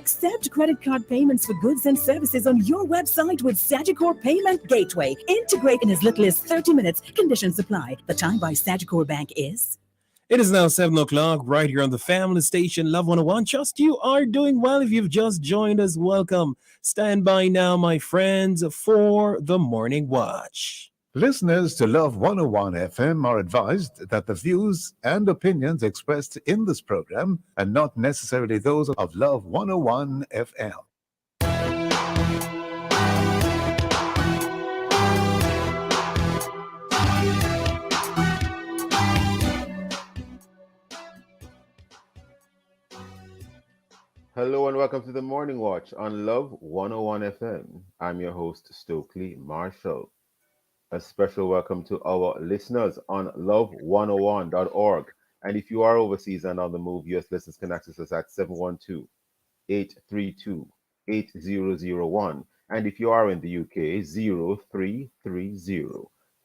Accept credit card payments for goods and services on your website with Sagicor Payment Gateway. Integrate in as little as 30 minutes. Conditions apply. The time by Sagicor Bank is... It is now 7 o'clock right here on the family station, Love 101. Trust you are doing well. If you've just joined us, welcome. Stand by now, my friends, for the Morning Watch. Listeners to Love 101 FM are advised that the views and opinions expressed in this program are not necessarily those of Love 101 FM. Hello and welcome to the Morning Watch on Love 101 FM. I'm your host, Stokeley Marshall. A special welcome to our listeners on love101.org. And if you are overseas and on the move, US listeners can access us at 712-832-8001. And if you are in the UK,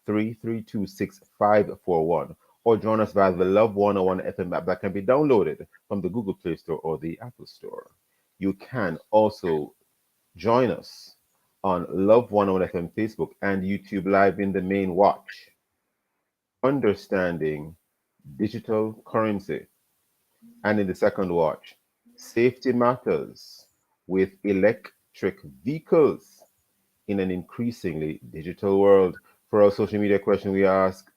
0330-332-6541. Or join us via the Love 101 FM app that can be downloaded from the Google Play Store or the Apple Store. You can also join us on Love 101 FM Facebook and YouTube Live in the main watch. Understanding digital currency. And in the second watch, safety matters with electric vehicles in an increasingly digital world. For our social media question, we ask,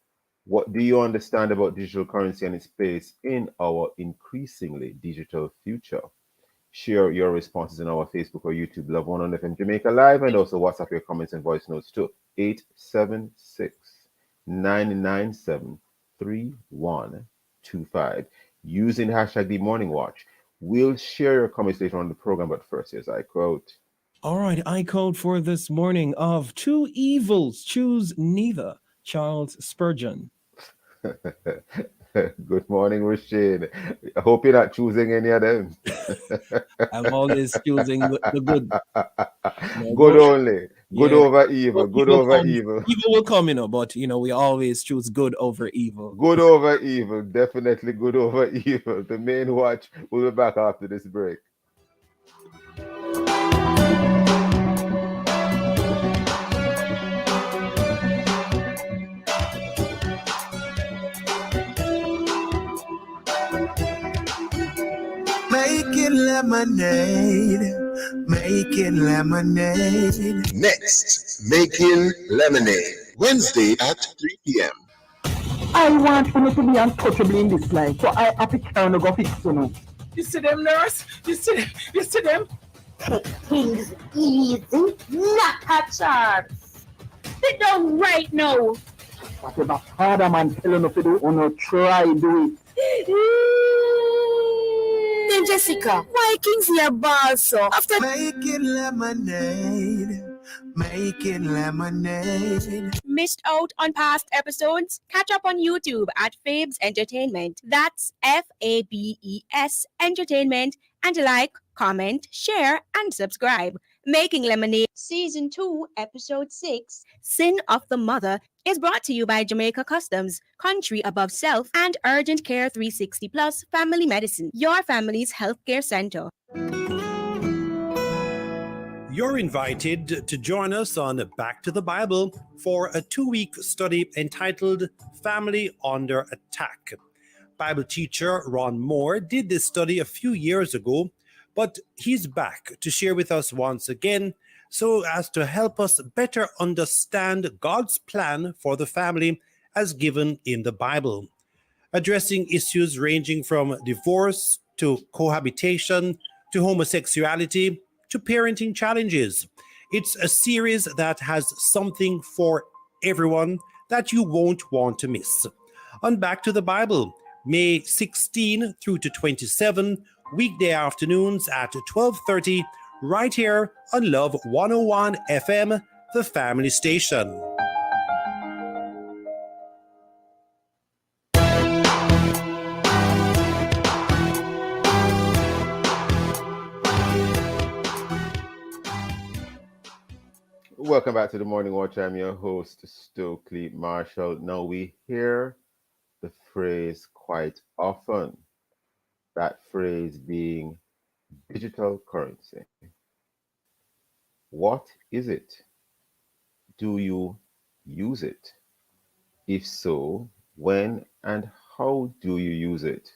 what do you understand about digital currency and its place in our increasingly digital future? Share your responses in our Facebook or YouTube Love 101 FM Jamaica Live, and also WhatsApp your comments and voice notes to 876-997-3125 using hashtag The Morning Watch. We'll share your comments later on the program, but first, here's I quote. All right, I quote for this morning: of two evils, choose neither. Charles Spurgeon. Good morning, Rashid. I hope you're not choosing any of them. I'm always choosing the good. Good only. Good Yeah. over evil. Good over evil. Evil will come, but, we always choose good over evil. Good over evil. Definitely good over evil. The main watch. We'll be back after this break. Making lemonade, making lemonade. Next, Making Lemonade, Wednesday at 3 p.m. I want you to be untouchable in this life, so I have to turn to go fix you. You see them, nurse? You see them? Take things easy, not a chance. Sit down right now. Whatever father man tell you to do, you try do it. Then Jessica, why Kingsley your balls so? After Making lemonade, making lemonade. Missed out on past episodes? Catch up on YouTube at Fabes Entertainment. That's Fabes Entertainment. And like, comment, share, and subscribe. Making Lemonade Season 2, Episode 6, Sin of the Mother, is brought to you by Jamaica Customs, Country Above Self, and Urgent Care 360 Plus Family Medicine, your family's healthcare center. You're invited to join us on Back to the Bible for a 2-week study entitled Family Under Attack. Bible teacher Ron Moore did this study a few years ago, but he's back to share with us once again so as to help us better understand God's plan for the family as given in the Bible, addressing issues ranging from divorce to cohabitation to homosexuality to parenting challenges. It's a series that has something for everyone that you won't want to miss. On Back to the Bible, May 16 through to 27, weekday afternoons at 12:30, right here on Love 101 FM, the family station. Welcome back to the Morning Watch. I'm your host, Stokeley Marshall. Now we hear the phrase quite often, that phrase being Digital currency. What is it? Do you use it? If so, when and how do you use it?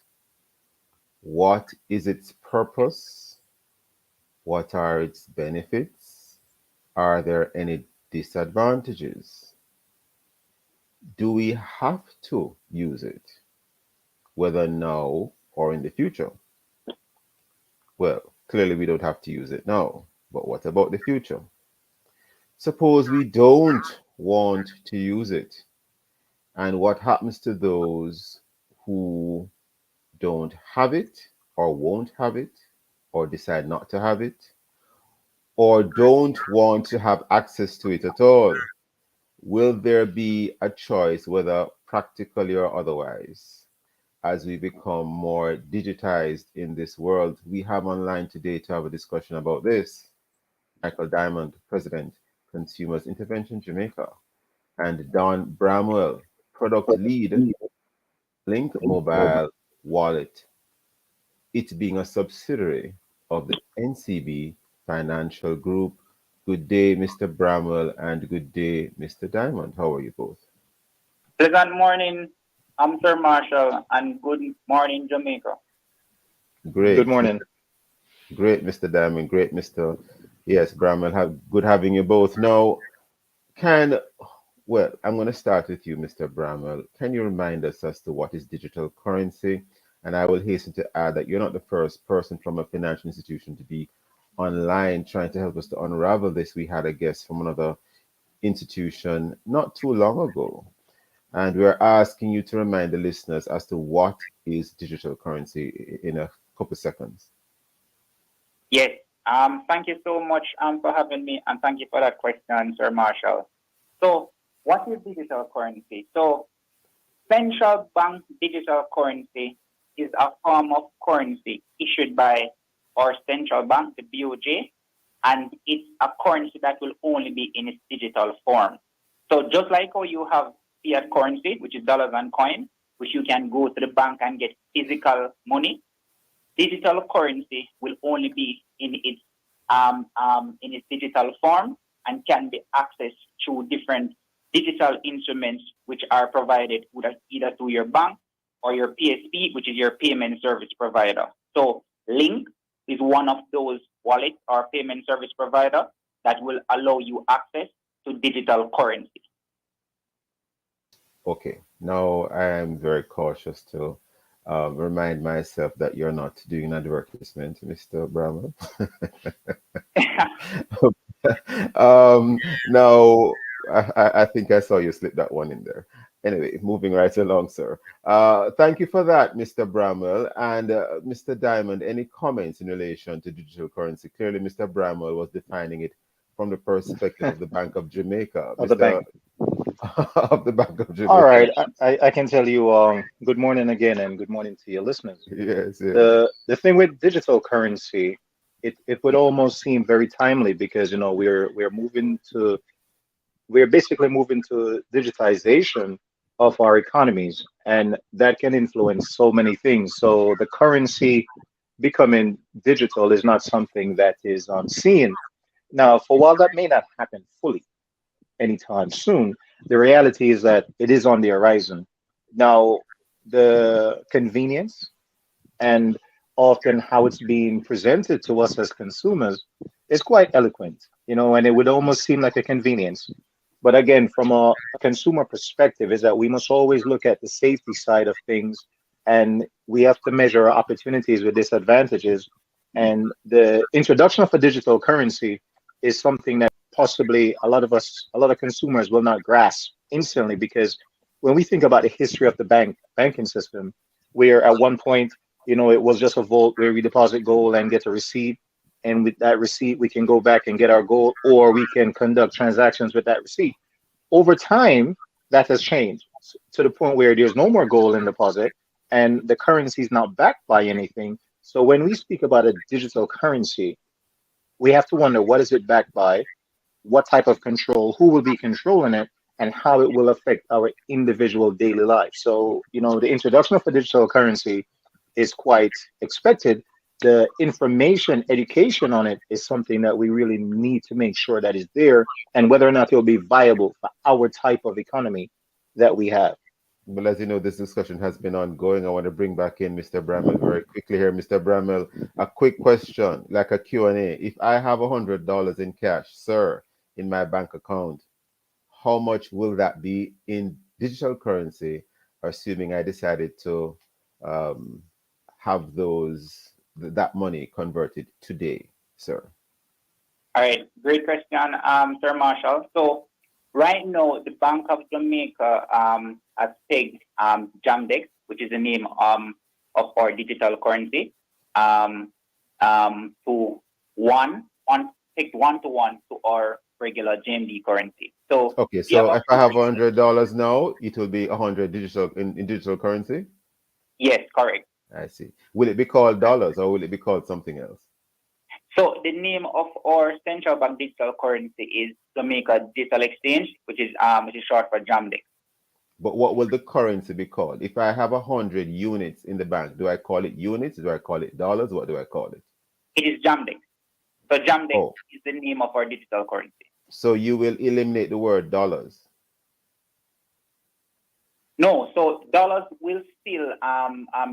What is its purpose? What are its benefits? Are there any disadvantages? Do we have to use it, whether now or in the future? Well, clearly we don't have to use it now, but what about the future? Suppose we don't want to use it, and what happens to those who don't have it, or won't have it, or decide not to have it, or don't want to have access to it at all? Will there be a choice, whether practically or otherwise, as we become more digitized in this world? We have online today to have a discussion about this Michael Diamond, President, Consumers Intervention Jamaica, and Don Bramwell, Product Lead, Link Mobile Wallet, it being a subsidiary of the NCB Financial Group. Good day, Mr. Bramwell, and good day, Mr. Diamond. How are you both? Pleasant morning, I'm Sir Marshall, and good morning, Jamaica. Great. Good morning. Great, Mr. Diamond. Great, Mr. Yes, Bramwell. Good having you both. Now, well, I'm going to start with you, Mr. Bramwell. Can you remind us as to what is digital currency? And I will hasten to add that you're not the first person from a financial institution to be online trying to help us to unravel this. We had a guest from another institution not too long ago, and we're asking you to remind the listeners as to what is digital currency in a couple seconds. Yes. Thank you so much for having me, and thank you for that question, Sir Marshall. So, what is digital currency? So, central bank digital currency is a form of currency issued by our central bank, the BOJ, and it's a currency that will only be in its digital form. So, just like how you have fiat currency, which is dollars and coins, which you can go to the bank and get physical money, digital currency will only be in its digital form and can be accessed through different digital instruments which are provided either through your bank or your PSP, which is your payment service provider. So Link is one of those wallets or payment service provider that will allow you access to digital currency. Okay, now I am very cautious to remind myself that you're not doing an advertisement, Mr. Bramwell. Now, I think I saw you slip that one in there. Anyway, moving right along, sir. Thank you for that, Mr. Bramwell. And Mr. Diamond, any comments in relation to digital currency? Clearly, Mr. Bramwell was defining it from the perspective of the Bank of Jamaica. Of the bank. Of the Bank of Jamaica. All right, I can tell you good morning again, and good morning to your listeners. Yes, yes. The thing with digital currency, it would almost seem very timely because we're basically moving to digitization of our economies, and that can influence so many things. So the currency becoming digital is not something that is unseen. Now, for while that may not happen fully anytime soon, the reality is that it is on the horizon. Now, the convenience and often how it's being presented to us as consumers is quite eloquent, and it would almost seem like a convenience. But again, from a consumer perspective, is that we must always look at the safety side of things, and we have to measure our opportunities with disadvantages. And the introduction of a digital currency is something that possibly a lot of consumers will not grasp instantly, because when we think about the history of the banking system, where at one point, it was just a vault where we deposit gold and get a receipt, and with that receipt we can go back and get our gold, or we can conduct transactions with that receipt. Over time, that has changed to the point where there's no more gold in deposit and the currency is not backed by anything. So when we speak about a digital currency, we have to wonder, what is it backed by? What type of control, who will be controlling it, and how it will affect our individual daily life. So, the introduction of a digital currency is quite expected the information, education on it is something that we really need to make sure that is there, and whether or not it will be viable for our type of economy that we have. Well, as you know, this discussion has been ongoing. I want to bring back in Mr. Bramwell very quickly here. Mr. Bramwell, a quick question, like a Q&A. If I have $100 in cash, sir, in my bank account, how much will that be in digital currency, assuming I decided to um, have that money converted today, sir? All right, great question, Sir Marshall. So right now, the Bank of Jamaica has pegged Jamdex, which is the name of our digital currency, to picked 1-to-1 to our regular JMD currency. So okay, so if I have $100 now, it will be 100 digital in digital currency. Yes, correct. I see. Will it be called dollars or will it be called something else? So the name of our central bank digital currency is Jamaica Digital Exchange, which is short for Jamdex. But what will the currency be called? If I have 100 units in the bank, do I call it units? Do I call it dollars? What do I call it? It is Jamdex. So Jamdex is the name of our digital currency. So you will eliminate the word dollars? No, so dollars will still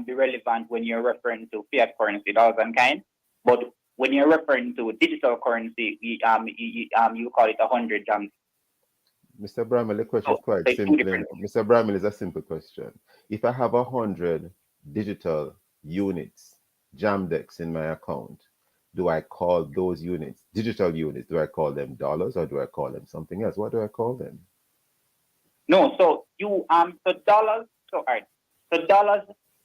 be relevant when you're referring to fiat currency, dollars and kind. But when you're referring to digital currency, you call it 100 Jamdex. Mr. Bramwell, the question is quite simple. Mr. Bramwell, is a simple question. If I have 100 digital units, Jamdex, in my account, do I call those units, digital units, do I call them dollars or do I call them something else? What do I call them? No, so you so dollars. So all right, so dollars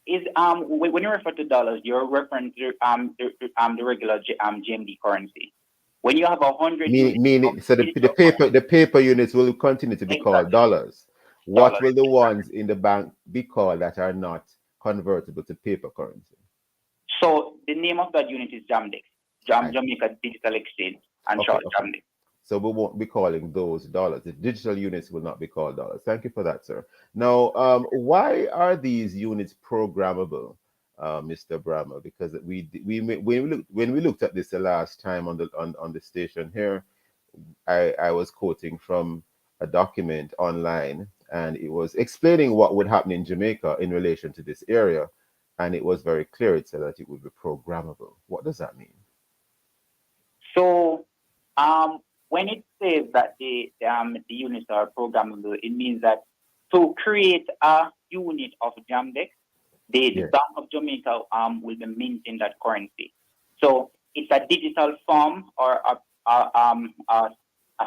is when you refer to dollars, you're referring to the regular GMD currency. When you have 100, meaning so the paper units will continue to be called dollars. What will the ones in the bank be called that are not convertible to paper currency? So the name of that unit is Jamdex, Jamaica Digital Exchange, and short Jamdex. So we won't be calling those dollars. The digital units will not be called dollars. Thank you for that, sir. Now, why are these units programmable, Mr. Bramwell? Because when we looked at this the last time on the station here, I was quoting from a document online, and it was explaining what would happen in Jamaica in relation to this area, and it was very clear. It said that it would be programmable. What does that mean? So, when it says that the units are programmable, it means that to create a unit of Jamdex, the Bank of Jamaica will be minting that currency. So it's a digital form or a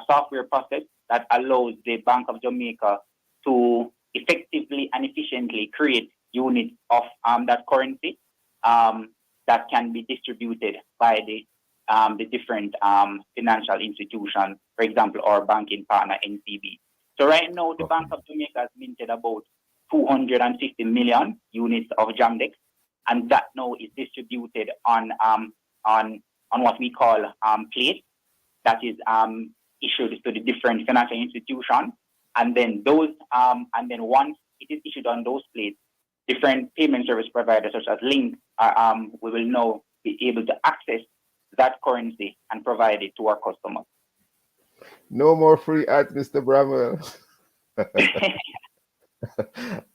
software process that allows the Bank of Jamaica to effectively and efficiently create units of that currency that can be distributed by the different financial institutions, for example, our banking partner, NCB. So right now, the Bank of Jamaica has minted about 250 million units of Jamdex, and that now is distributed on what we call plates that is issued to the different financial institutions, and then once it is issued on those plates, different payment service providers such as Link we will now be able to access that currency and provide it to our customers. No more free ads, Mr. Bramwell.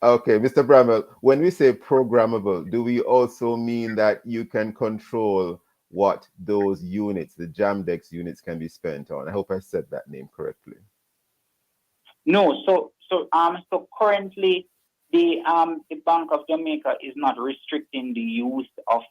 Okay, Mr. Bramwell, when we say programmable, do we also mean that you can control what those units, the Jamdex units, can be spent on? I hope I said that name correctly. No, so currently the Bank of Jamaica is not restricting the use of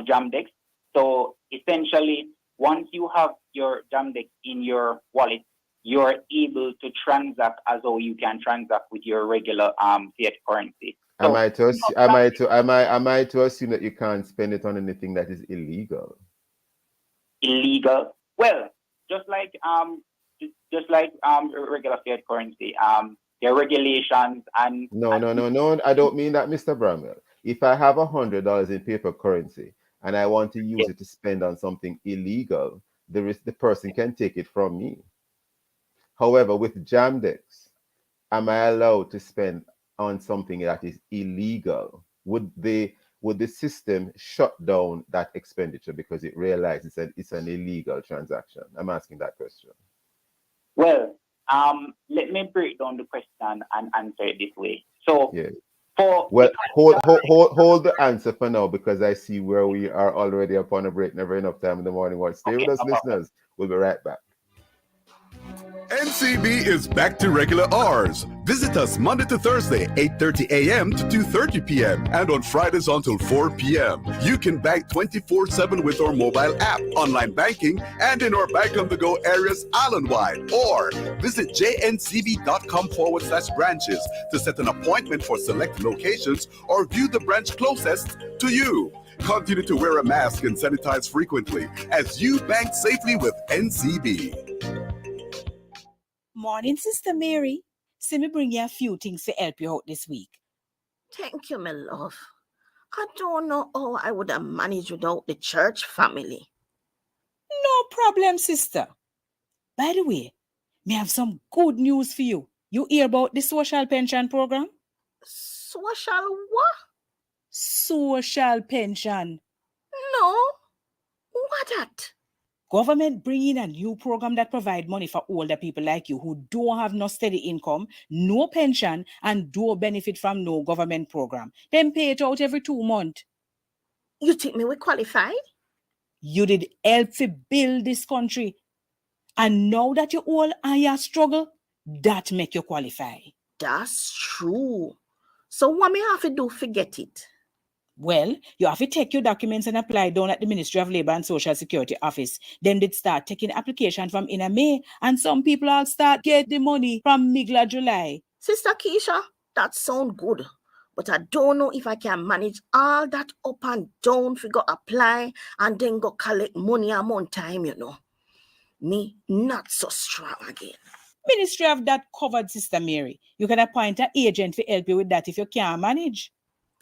Jamdex. So essentially, once you have your Jamdex in your wallet, you're able to transact as though you can transact with your regular fiat currency. So, am I to assume that you can't spend it on anything that is illegal? Illegal? Well, just like regular fiat currency, there are regulations and no. I don't mean that, Mr. Bramwell. If I have $100 in paper currency and I want to use it to spend on something illegal, the person can take it from me. However, with Jamdex, am I allowed to spend on something that is illegal? Would the would the system shut down that expenditure because it realizes that it's an illegal transaction? I'm asking that question. Well, let me break down the question and answer it this way. So, yeah. Hold the answer for now, because I see where we are already upon a break. Never enough time in the morning watch. Stay with us, listeners. We'll be right back. NCB is back to regular hours. Visit us Monday to Thursday, 8:30 a.m. to 2:30 p.m. and on Fridays until 4 p.m. You can bank 24/7 with our mobile app, online banking, and in our Bank on the Go areas island-wide. Or visit jncb.com/branches to set an appointment for select locations or view the branch closest to you. Continue to wear a mask and sanitize frequently as you bank safely with NCB. Morning, Sister Mary. See me bring you a few things to help you out this week. Thank you, my love. I don't know how I would have managed without the church family. No problem, sister. By the way, me have some good news for you. You hear about the social pension program? Social what? Social pension. No. What that? Government bring in a new program that provide money for older people like you who don't have no steady income, no pension, and don't benefit from no government program. Them pay it out every 2 months. You think me we qualify? You did help to build this country. And now that you all are your struggle, that make you qualify. That's true. So what me have to do to get it? Well, you have to take your documents and apply down at the Ministry of Labour and Social Security office. Then they start taking application from in May, and some people will start get the money from middle of July. Sister Keisha, that sound good. But I don't know if I can manage all that up and down to go apply and then go collect money a month time, you know. Me not so strong again. Ministry of that covered, Sister Mary. You can appoint an agent to help you with that if you can't manage.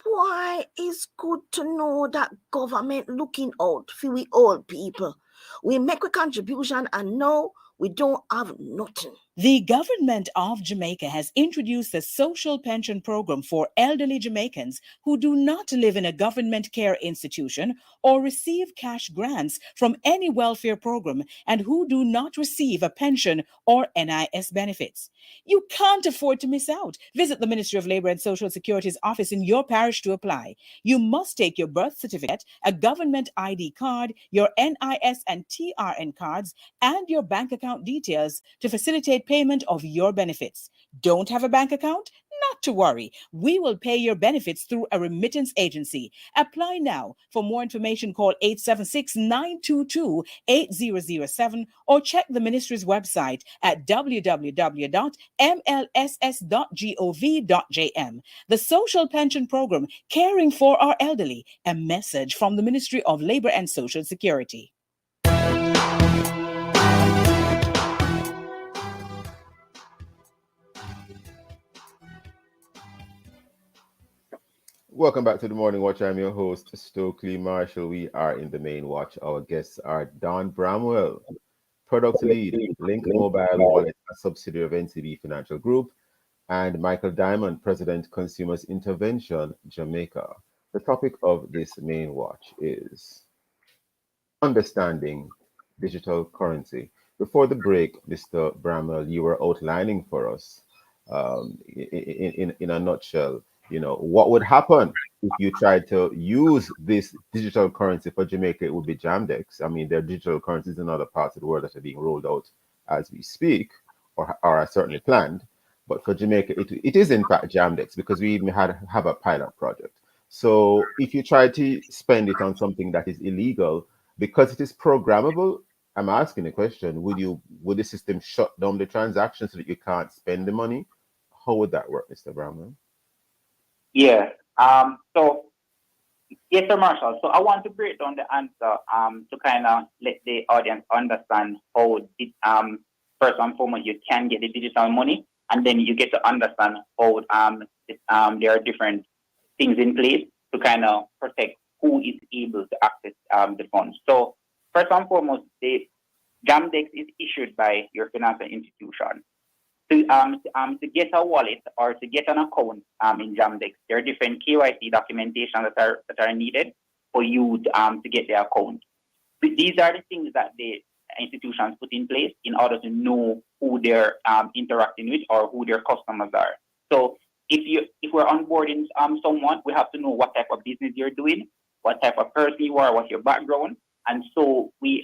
Why, it's good to know that government looking out for we old people. We make a contribution and now we don't have nothing. The government of Jamaica has introduced a social pension program for elderly Jamaicans who do not live in a government care institution or receive cash grants from any welfare program and who do not receive a pension or NIS benefits. You can't afford to miss out. Visit the Ministry of Labour and Social Security's office in your parish to apply. You must take your birth certificate, a government ID card, your NIS and TRN cards, and your bank account details to facilitate payment of your benefits. Don't have a bank account? Not to worry. We will pay your benefits through a remittance agency. Apply now. For more information, call 876-922-8007 or check the ministry's website at www.mlss.gov.jm. The Social Pension Program, caring for our elderly. A message from the Ministry of Labour and Social Security. Welcome back to the Morning Watch. I'm your host, Stokeley Marshall. We are in the main watch. Our guests are Don Bramwell, Product Lead, Link Mobile Wallet, a subsidiary of NCB Financial Group, and Michael Diamond, President, Consumers Intervention, Jamaica. The topic of this main watch is understanding digital currency. Before the break, Mr. Bramwell, you were outlining for us, in a nutshell, you know, what would happen if you tried to use this digital currency for Jamaica? It would be Jamdex. I mean, there are digital currencies in other parts of the world that are being rolled out as we speak, or are certainly planned. But for Jamaica, it is in fact Jamdex, because we even have a pilot project. So if you try to spend it on something that is illegal, because it is programmable, I'm asking the question, would the system shut down the transaction so that you can't spend the money? How would that work, Mr. Bramwell? Yeah. So, yes, Sir Marshall. So I want to break down the answer to kind of let the audience understand how first and foremost you can get the digital money, and then you get to understand how there are different things in place to kind of protect who is able to access the funds. So first and foremost, the Jamdex is issued by your financial institution. To get a wallet or to get an account in Jamdex, there are different KYC documentation that are needed for you to get the account. These are the things that the institutions put in place in order to know who they're interacting with or who their customers are. So if we're onboarding someone, we have to know what type of business you're doing, what type of person you are, what's your background, and so we're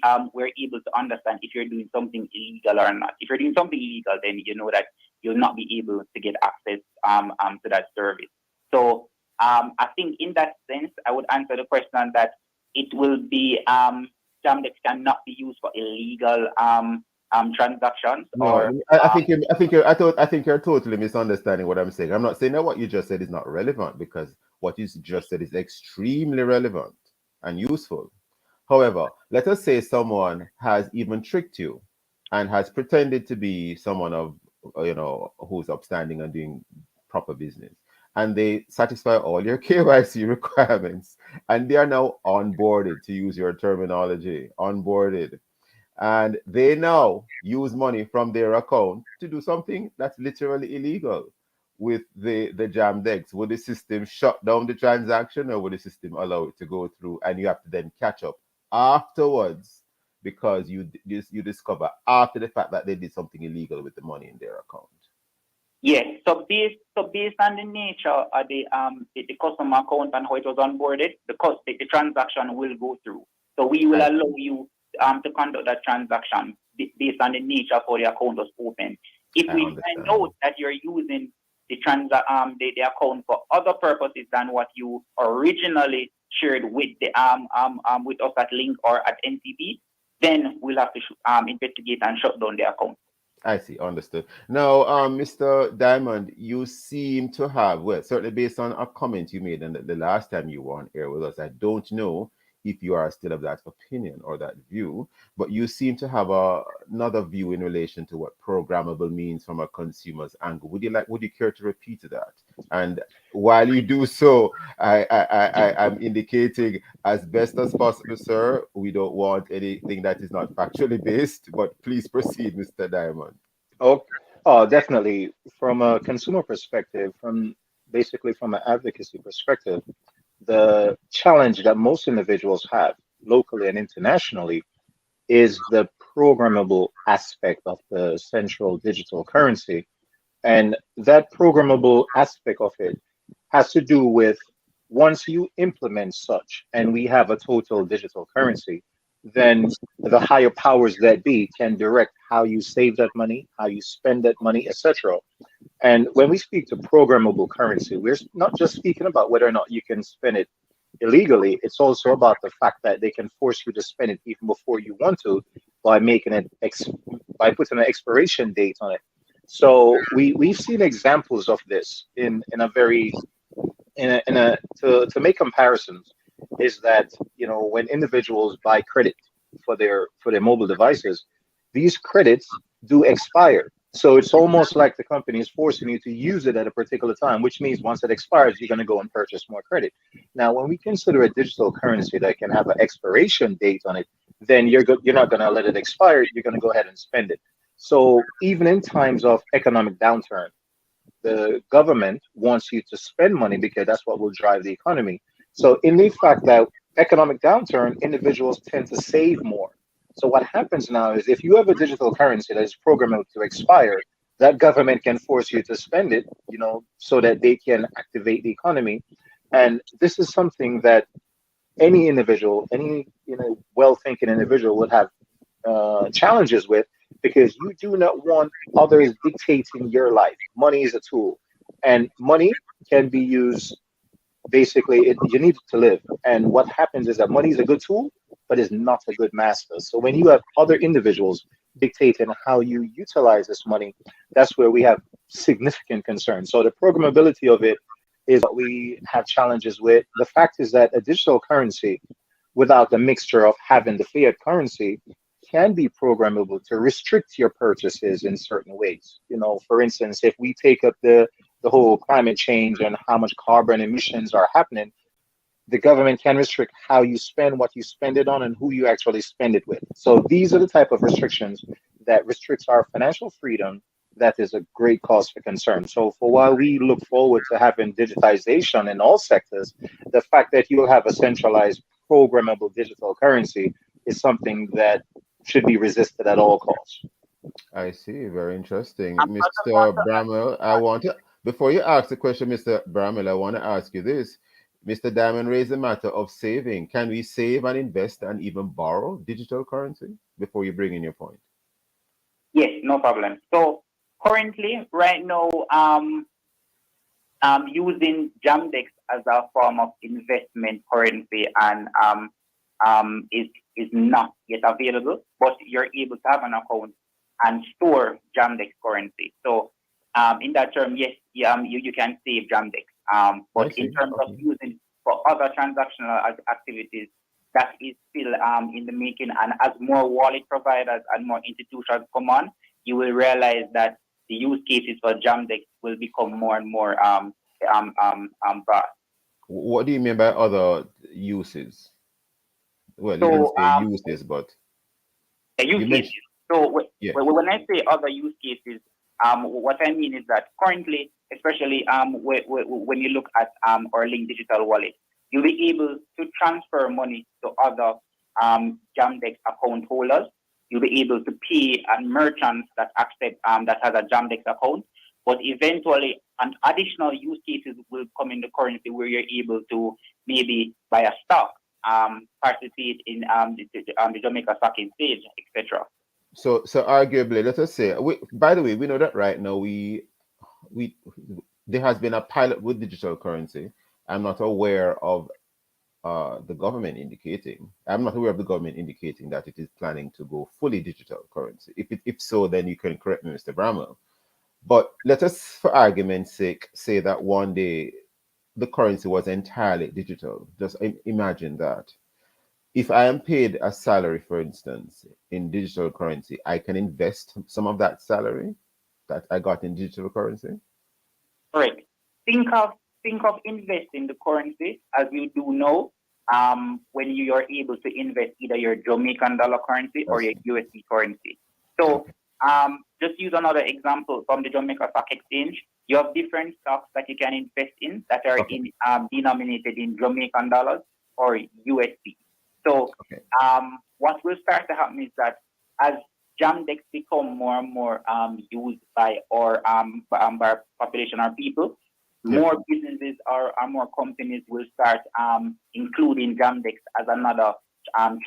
able to understand if you're doing something illegal or not. If you're doing something illegal, then you know that you'll not be able to get access to that service. So I think in that sense, I would answer the question that it will be Jamdex cannot be used for illegal transactions. No, I think you're totally misunderstanding what I'm saying. I'm not saying that what you just said is not relevant, because what you just said is extremely relevant and useful. However, let us say someone has even tricked you and has pretended to be someone of, who's upstanding and doing proper business, and they satisfy all your KYC requirements, and they are now onboarded, to use your terminology, onboarded, and they now use money from their account to do something that's literally illegal with the Jamdex. Would the system shut down the transaction, or would the system allow it to go through and you have to then catch up afterwards, because you discover after the fact that they did something illegal with the money in their account? Yes. So based on the nature of the customer account and how it was onboarded, the transaction will go through. So we will allow you to conduct that transaction based on the nature of how the account was opened. If we find out that you're using the account for other purposes than what you originally shared with with us at Link or at NCB, then we'll have to investigate and shut down the account. I see, understood. Now, Mr. Diamond, you seem to have, well, certainly based on a comment you made the last time you were on air with us, I don't know if you are still of that opinion or that view, but you seem to have another view in relation to what programmable means from a consumer's angle. Would you care to repeat that? And while you do so, I'm indicating as best as possible, sir, we don't want anything that is not factually based, but please proceed, Mr. Diamond. Oh, definitely. From a consumer perspective, from an advocacy perspective, the challenge that most individuals have locally and internationally is the programmable aspect of the central digital currency. And that programmable aspect of it has to do with, once you implement such and we have a total digital currency, then the higher powers that be can direct how you save that money, how you spend that money, etc. And when we speak to programmable currency, we're not just speaking about whether or not you can spend it illegally. It's also about the fact that they can force you to spend it even before you want to, by making it by putting an expiration date on it. So we've seen examples of this to make comparisons, is that when individuals buy credit for their mobile devices, these credits do expire. So it's almost like the company is forcing you to use it at a particular time, which means once it expires, you're going to go and purchase more credit. Now, when we consider a digital currency that can have an expiration date on it, then you're not going to let it expire. You're going to go ahead and spend it. So even in times of economic downturn, the government wants you to spend money because that's what will drive the economy. So in the fact that economic downturn, individuals tend to save more. So what happens now is, if you have a digital currency that is programmed to expire, that government can force you to spend it, so that they can activate the economy. And this is something that any individual, any well-thinking individual would have challenges with, because you do not want others dictating your life. Money is a tool, and money can be used. Basically, you need to live. And what happens is that money is a good tool, but is not a good master. So when you have other individuals dictating how you utilize this money, that's where we have significant concerns. So the programmability of it is what we have challenges with. The fact is that a digital currency, without the mixture of having the fiat currency, can be programmable to restrict your purchases in certain ways. For instance, if we take up the whole climate change and how much carbon emissions are happening, the government can restrict how you spend, what you spend it on, and who you actually spend it with. So these are the type of restrictions that restricts our financial freedom that is a great cause for concern. So for while we look forward to having digitization in all sectors, the fact that you'll have a centralized programmable digital currency is something that should be resisted at all costs. I see. Very interesting. Mr. Bramwell, I want to, before you ask the question, Mr. Bramwell, I want to ask you this. Mr. Diamond raised the matter of saving. Can we save and invest and even borrow digital currency before you bring in your point? Yes, no problem. So currently, right now, using Jamdex as a form of investment currency and is not yet available, but you're able to have an account and store Jamdex currency. So in that term, yes, you can save Jamdex. But in terms of using for other transactional activities, that is still in the making. And as more wallet providers and more institutions come on, you will realize that the use cases for Jamdex will become more and more vast. What do you mean by other uses? Well, you didn't say uses, but use cases. So when I say other use cases, what I mean is that currently, especially when you look at our Link Digital Wallet, you'll be able to transfer money to other Jamdex account holders. You'll be able to pay merchants that accept that has a Jamdex account. But eventually, an additional use cases will come in the currency where you're able to maybe buy a stock, participate in the Jamaica Stock Exchange, etc. So arguably, let us say, by the way, we know that right now there has been a pilot with digital currency. I'm not aware of the government indicating. I'm not aware of the government indicating that it is planning to go fully digital currency. If so, then you can correct me, Mr. Bramwell. But let us, for argument's sake, say that one day the currency was entirely digital. Just imagine that. If I am paid a salary, for instance, in digital currency, I can invest some of that salary that I got in digital currency. Correct. Think of investing the currency as you do now. When you are able to invest either your Jamaican dollar currency or your USD currency. So just use another example from the Jamaica Stock Exchange. You have different stocks that you can invest in that are denominated in Jamaican dollars or USD. So what will start to happen is that as Jamdex become more and more used by our population or people, more businesses or more companies will start including Jamdex as another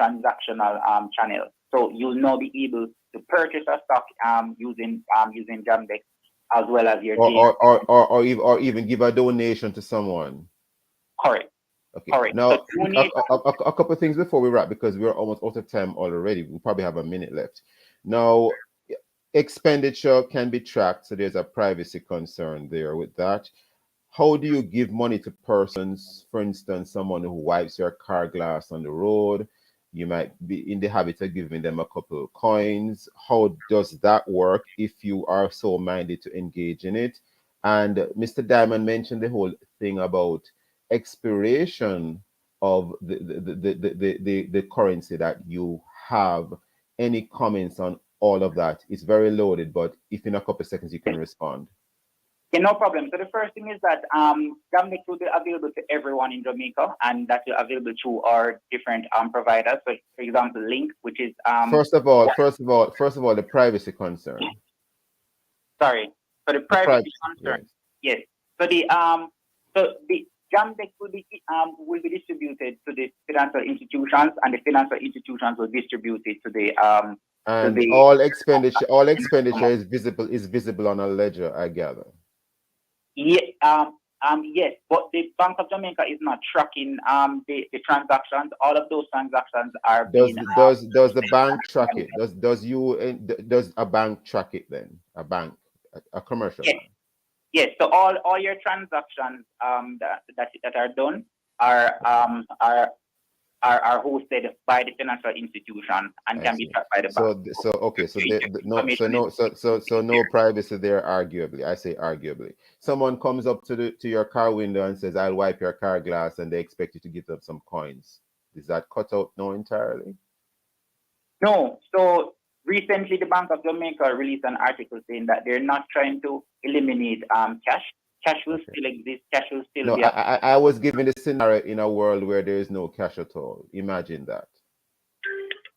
transactional channel. So you'll now be able to purchase a stock using Jamdex as well as your or even give a donation to someone. Correct. Okay. Correct. Now, So a couple of things before we wrap, because we're almost out of time already. We probably have a minute left. Now, expenditure can be tracked, so there's a privacy concern there with that. How do you give money to persons? For instance, someone who wipes your car glass on the road, you might be in the habit of giving them a couple of coins. How does that work if you are so minded to engage in it? And Mr. Diamond mentioned the whole thing about expiration of the currency that you have. Any comments on all of that? It's very loaded, but if in a couple of seconds you can respond. Yeah, no problem. So the first thing is that Jamdex will be available to everyone in Jamaica, and that will be available to our different providers. So, for example, Link, which is first of all, the privacy concern. Sorry, so the privacy concern. Yes. So the Jamdex will be distributed to the financial institutions, and the financial institutions will distribute it to the and all expenditure is visible on a ledger, I gather. Yeah, yes, but the Bank of Jamaica is not tracking the transactions. All of those transactions are does the bank track it? Does a bank track it then? A commercial bank? Yes. So all your transactions that are done are hosted by the financial institution and can be tracked by the bank. So no privacy there. Arguably, I say arguably. Someone comes up to your car window and says, "I'll wipe your car glass," and they expect you to give them some coins. Is that cut out now entirely? No. So recently the Bank of Jamaica released an article saying that they're not trying to eliminate cash. Cash will still exist. Cash will still No, be. I was given the scenario in a world where there is no cash at all. Imagine that.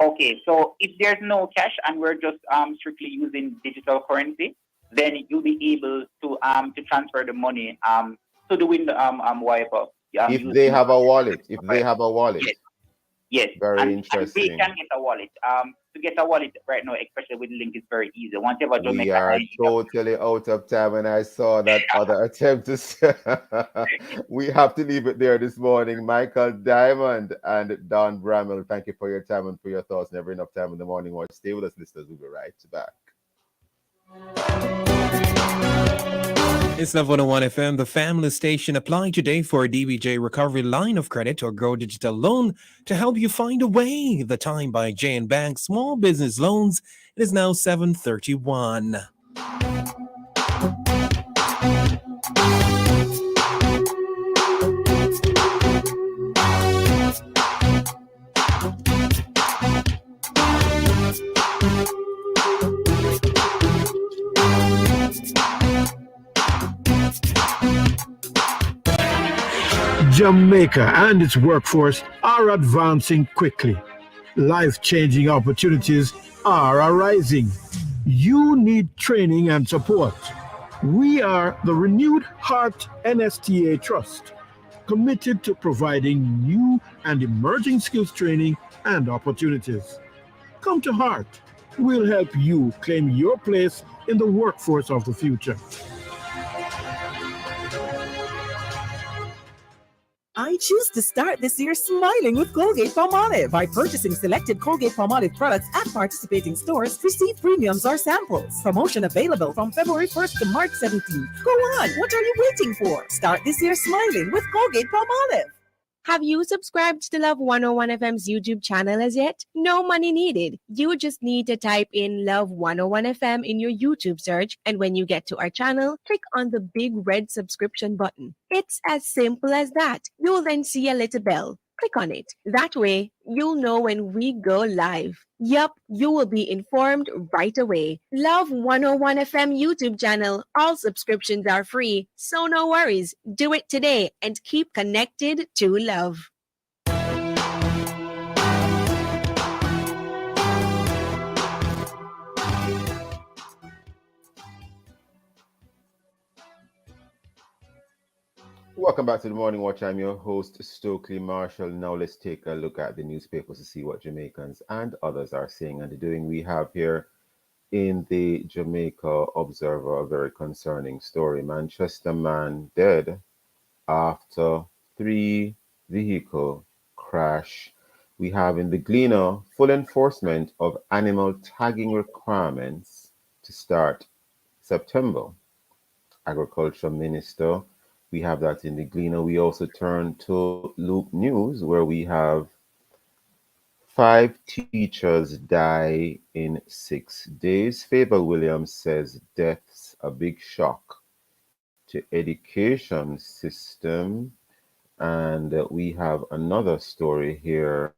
Okay, so if there's no cash and we're just strictly using digital currency, then you'll be able to transfer the money to the window wiper. If they have a wallet, if they have a wallet. Yes. Yes, Very and interesting. they can get a wallet. To get a wallet right now, especially with Link, is very easy. Once you have a We Jamaica are ID, totally out of time, and I saw that other attempt to. We have to leave it there this morning. Michael Diamond and Don Bramwell, thank you for your time and for your thoughts. Never enough time in the morning watch. Stay with us, listeners. We'll be right back. It's Love 101 FM, the family station. Apply today for a DBJ recovery line of credit or Grow Digital loan to help you find a way. The time by J&B Bank Small Business Loans. It is now 7:31. Jamaica and its workforce are advancing quickly. Life-changing opportunities are arising. You need training and support. We are the Renewed Heart NSTA Trust, committed to providing new and emerging skills training and opportunities. Come to Heart. We'll help you claim your place in the workforce of the future. I choose to start this year smiling with Colgate-Palmolive. By purchasing selected Colgate-Palmolive products at participating stores, receive premiums or samples. Promotion available from February 1st to March 17th. Go on, what are you waiting for? Start this year smiling with Colgate-Palmolive. Have you subscribed to Love 101 FM's YouTube channel as yet? No money needed. You just need to type in Love 101 FM in your YouTube search, and when you get to our channel, click on the big red subscription button. It's as simple as that. You'll then see a little bell. Click on it. That way, you'll know when we go live. Yup, you will be informed right away. Love 101 FM YouTube channel. All subscriptions are free, so no worries. Do it today and keep connected to love. Welcome back to the Morning Watch. I'm your host, Stokeley Marshall. Now let's take a look at the newspapers to see what Jamaicans and others are saying and doing. We have here in the Jamaica Observer a very concerning story. Manchester man dead after 3-vehicle crash. We have in the Gleaner full enforcement of animal tagging requirements to start September. Agriculture Minister. We have that in the Gleaner. We also turn to Loop News, where we have 5 teachers die in 6 days. Fable Williams says death's a big shock to education system. And we have another story here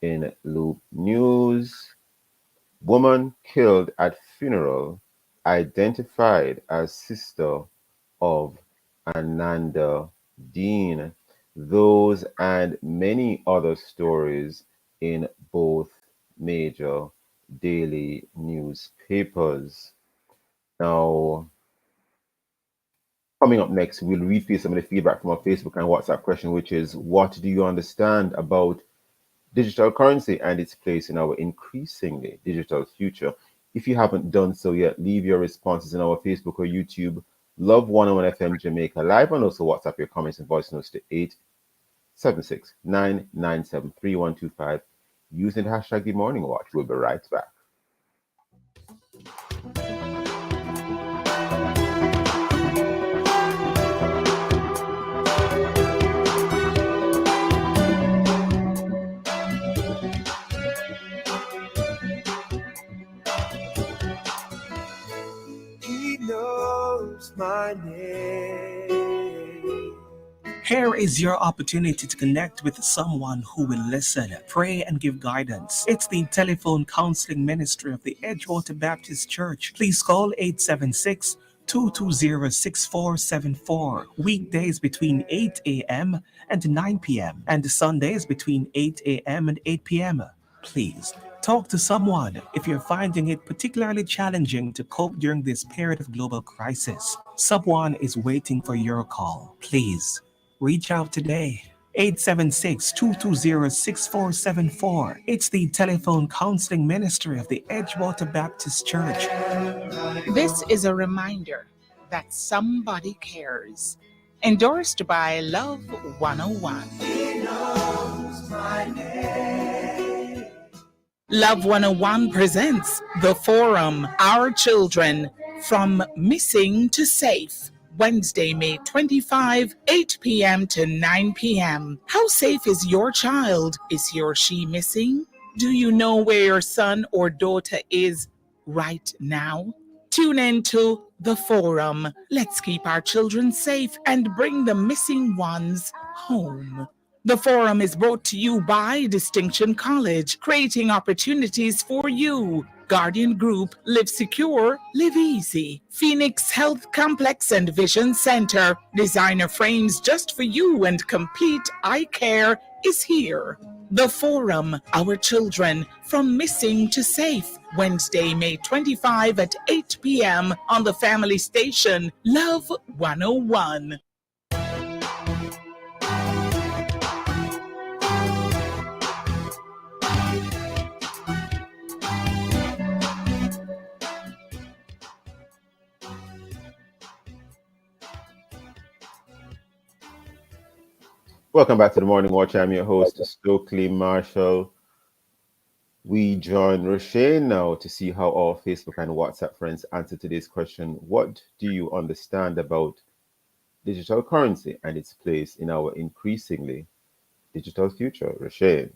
in Loop News. Woman killed at funeral identified as sister of Ananda Dean. Those and many other stories in both major daily newspapers. Now, coming up next, we'll read through some of the feedback from our Facebook and WhatsApp question, which is, what do you understand about digital currency and its place in our increasingly digital future? If you haven't done so yet, leave your responses in our Facebook or YouTube Love 101 FM Jamaica Live, and also WhatsApp your comments and voice notes to 876-997-3125 using the hashtag The Morning Watch. We'll be right back. He knows my name. Here is your opportunity to connect with someone who will listen, pray, and give guidance. It's the telephone counseling ministry of the Edgewater Baptist Church. Please call 876 220 6474. Weekdays between 8 a.m. and 9 p.m. and Sundays between 8 a.m. and 8 p.m. Please talk to someone if you're finding it particularly challenging to cope during this period of global crisis. Someone is waiting for your call. Please reach out today. 876 220 6474. It's the telephone counseling ministry of the Edgewater Baptist Church. This is a reminder that somebody cares. Endorsed by Love 101. He knows my name. Love 101 presents The Forum, Our Children, From Missing to Safe. Wednesday, May 25, 8 p.m. to 9 p.m. How safe is your child? Is he or she missing? Do you know where your son or daughter is right now? Tune in to The Forum. Let's keep our children safe and bring the missing ones home. The Forum is brought to you by Distinction College, creating opportunities for you. Guardian Group, Live Secure, Live Easy. Phoenix Health Complex and Vision Center, designer frames just for you and complete eye care is here. The Forum, Our Children, From Missing to Safe. Wednesday, May 25 at 8 p.m. on the family station, Love 101. Welcome back to the Morning Watch. I'm your host, Stokeley Marshall. We join Roshane now to see how our Facebook and WhatsApp friends answer today's question. What do you understand about digital currency and its place in our increasingly digital future? Roshane.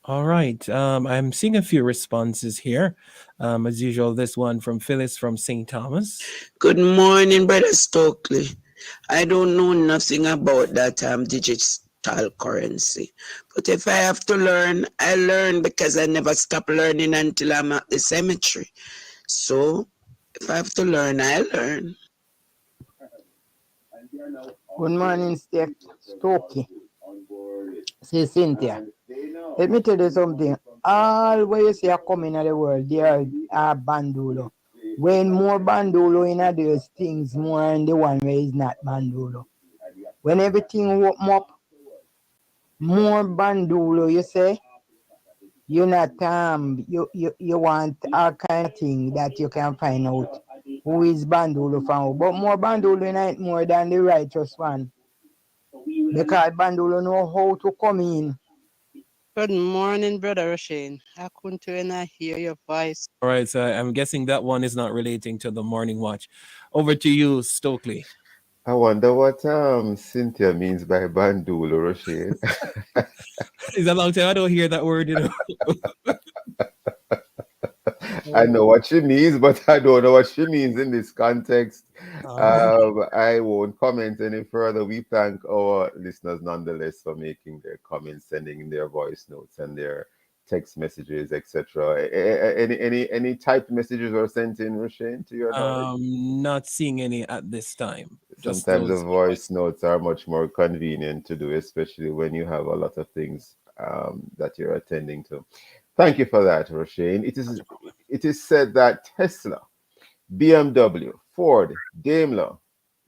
All right. I'm seeing a few responses here. As usual, this one from Phyllis from St. Thomas. Good morning, Brother Stokeley. I don't know nothing about that digital currency. But if I have to learn, I learn because I never stop learning until I'm at the cemetery. So if I have to learn, I learn. Good morning, Stokey. Say Cynthia. Let me tell you something. All where you see are coming in the world, there are bandulo. When more bandulo in there's things more in the one where is not bandulo. When everything open up, more bandulo, you say, you not you want all kind of thing that you can find out who is bandulo from who. But more bandulo in it more than the righteous one. Because bandulo know how to come in. Good morning, Brother Roshane. I couldn't hear your voice. All right, so I'm guessing that one is not relating to the Morning Watch. Over to you, Stokeley. I wonder what Cynthia means by bandulo, Roshane. It's a long time I don't hear that word, you know. I know what she means, but I don't know what she means in this context. I won't comment any further. We thank our listeners nonetheless for making their comments, sending in their voice notes and their text messages, etc. Any typed messages were sent in, Roshane, to your knowledge? Not seeing any at this time. Sometimes the voice notes are much more convenient to do, especially when you have a lot of things that you're attending to. Thank you for that, Roshane. It is said that Tesla, BMW, Ford, Daimler,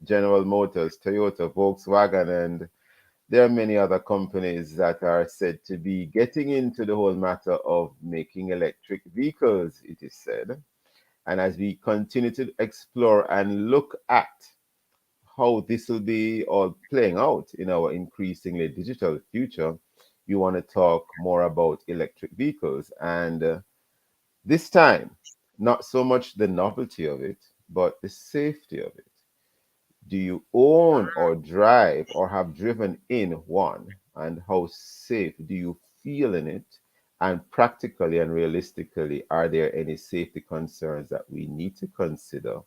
General Motors, Toyota, Volkswagen, and there are many other companies that are said to be getting into the whole matter of making electric vehicles, it is said. And as we continue to explore and look at how this will be all playing out in our increasingly digital future, we want to talk more about electric vehicles. And this time, not so much the novelty of it, but the safety of it. Do you own or drive or have driven in one? And how safe do you feel in it? And practically and realistically, are there any safety concerns that we need to consider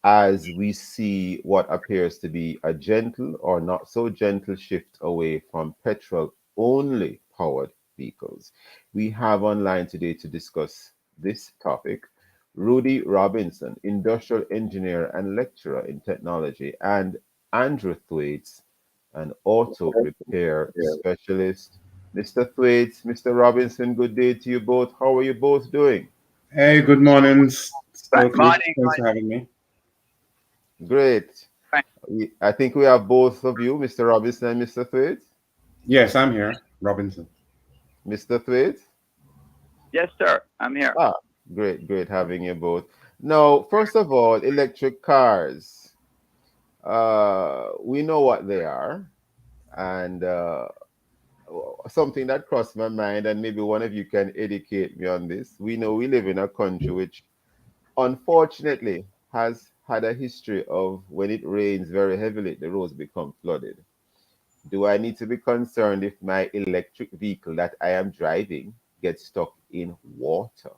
as we see what appears to be a gentle or not so gentle shift away from petrol only powered vehicles. We have online today to discuss this topic Rudy Robinson, industrial engineer and lecturer in technology, and Andrew Thwaites, an auto repair specialist. Mr. Thwaites, Mr. Robinson, good day to you both. How are you both doing? Hey, good morning, Stokeley. Morning. Thanks for having me. Great. I think we have both of you, Mr. Robinson and Mr. Thwaites. Yes, I'm here, Robinson. Mr. Thwaites? Yes, sir. I'm here. Ah, great having you both. Now, first of all, electric cars. We know what they are, and something that crossed my mind, and maybe one of you can educate me on this. We know we live in a country which, unfortunately, has had a history of when it rains very heavily, the roads become flooded. Do I need to be concerned if my electric vehicle that I am driving gets stuck in water?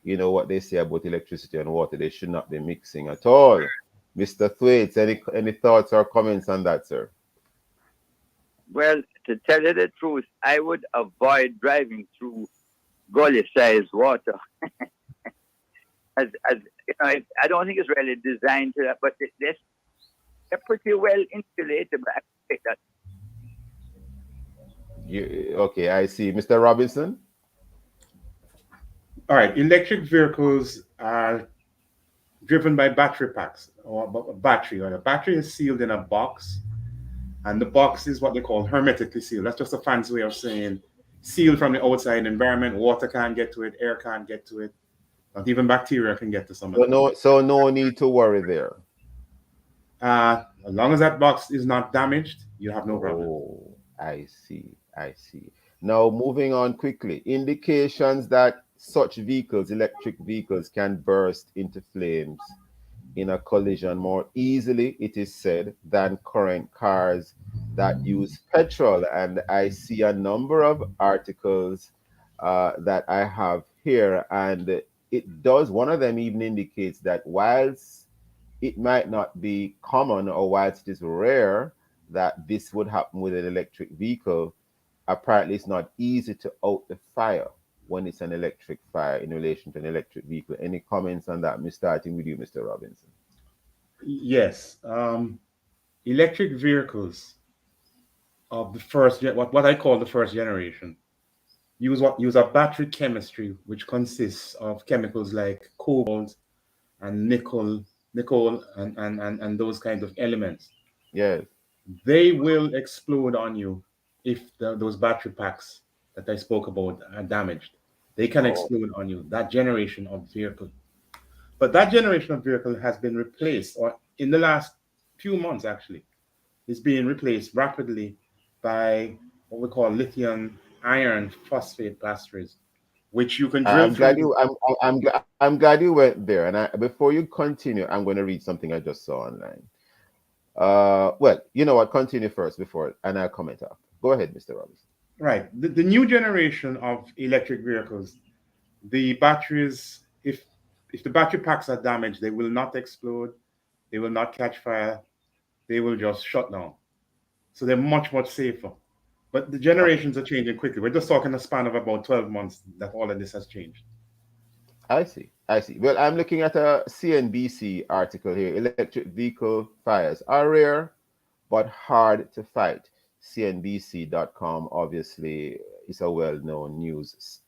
You know what they say about electricity and water, they should not be mixing at all. Mr. Thwaites, any thoughts or comments on that, sir? Well, to tell you the truth, I would avoid driving through gully-sized water. as you know, I don't think it's really designed to that, but they're pretty well insulated. But I think that. Okay, I see. Mr. Robinson? All right, electric vehicles are driven by battery packs or a battery. Or the battery is sealed in a box, and the box is what they call hermetically sealed. That's just a fancy way of saying sealed from the outside environment. Water can't get to it, air can't get to it, not even bacteria can get to some of it. So no need to worry there. As long as that box is not damaged, you have no problem. Oh, I see. Now, moving on quickly, indications that such vehicles, electric vehicles, can burst into flames in a collision more easily, it is said, than current cars that use petrol. And I see a number of articles that I have here, and it does, one of them even indicates that whilst it might not be common or whilst it is rare that this would happen with an electric vehicle, apparently it's not easy to out the fire when it's an electric fire in relation to an electric vehicle. Any comments on that? Starting with you, Mr. Robinson. Yes. Electric vehicles of the first, what I call the first generation, use a battery chemistry which consists of chemicals like cobalt and nickel and those kinds of elements. Yes. They will explode on you if those battery packs that I spoke about are damaged. They can explode on you, that generation of vehicle. But that generation of vehicle has been replaced, or in the last few months actually, is being replaced rapidly by what we call lithium iron phosphate batteries, which you can drill through. I'm glad you went there. And before you continue, I'm going to read something I just saw online. Well, you know what? Continue first and I'll comment after. Go ahead, Mr. Robinson. Right. The new generation of electric vehicles, the batteries, if the battery packs are damaged, they will not explode, they will not catch fire, they will just shut down. So they're much safer. But the generations are changing quickly. We're just talking a span of about 12 months that all of this has changed. I see. Well, I'm looking at a CNBC article here. Electric vehicle fires are rare, but hard to fight. CNBC.com obviously is a well-known news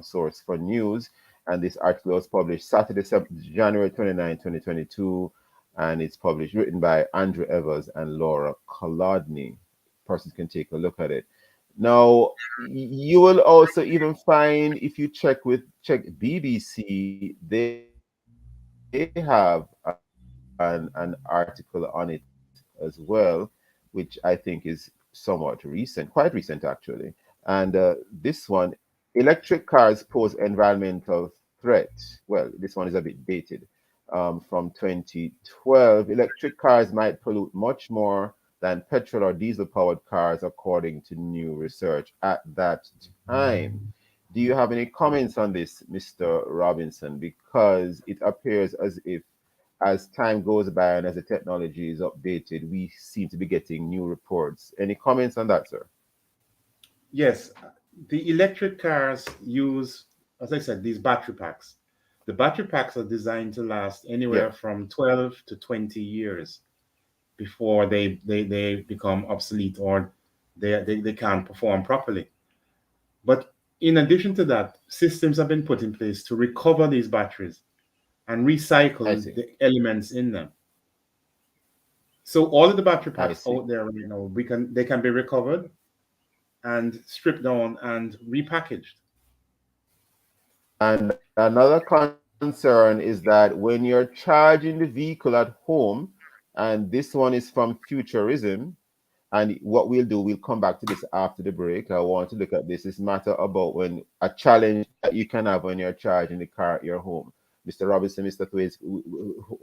source for news. And this article was published Saturday, January 29, 2022. And it's written by Andrew Evers and Laura Kolodny. Persons can take a look at it. Now, you will also even find, if you check BBC, they have an article on it as well, which I think is somewhat recent, quite recent actually. And this one, electric cars pose environmental threat. Well, this one is a bit dated, from 2012. Electric cars might pollute much more than petrol or diesel-powered cars, according to new research at that time. Do you have any comments on this, Mr. Robinson? Because it appears as if as time goes by and as the technology is updated, we seem to be getting new reports. Any comments on that, sir? Yes, the electric cars use, as I said, these battery packs. The battery packs are designed to last anywhere from 12 to 20 years before they become obsolete or they can't perform properly. But in addition to that, systems have been put in place to recover these batteries and recycle the elements in them. So all of the battery packs out there right now, they can be recovered and stripped down and repackaged. And another concern is that when you're charging the vehicle at home, and this one is from Futurism, and what we'll do, we'll come back to this after the break. I want to look at this matter about when a challenge that you can have when you're charging the car at your home. Mr. Robinson, Mr. Thwaites,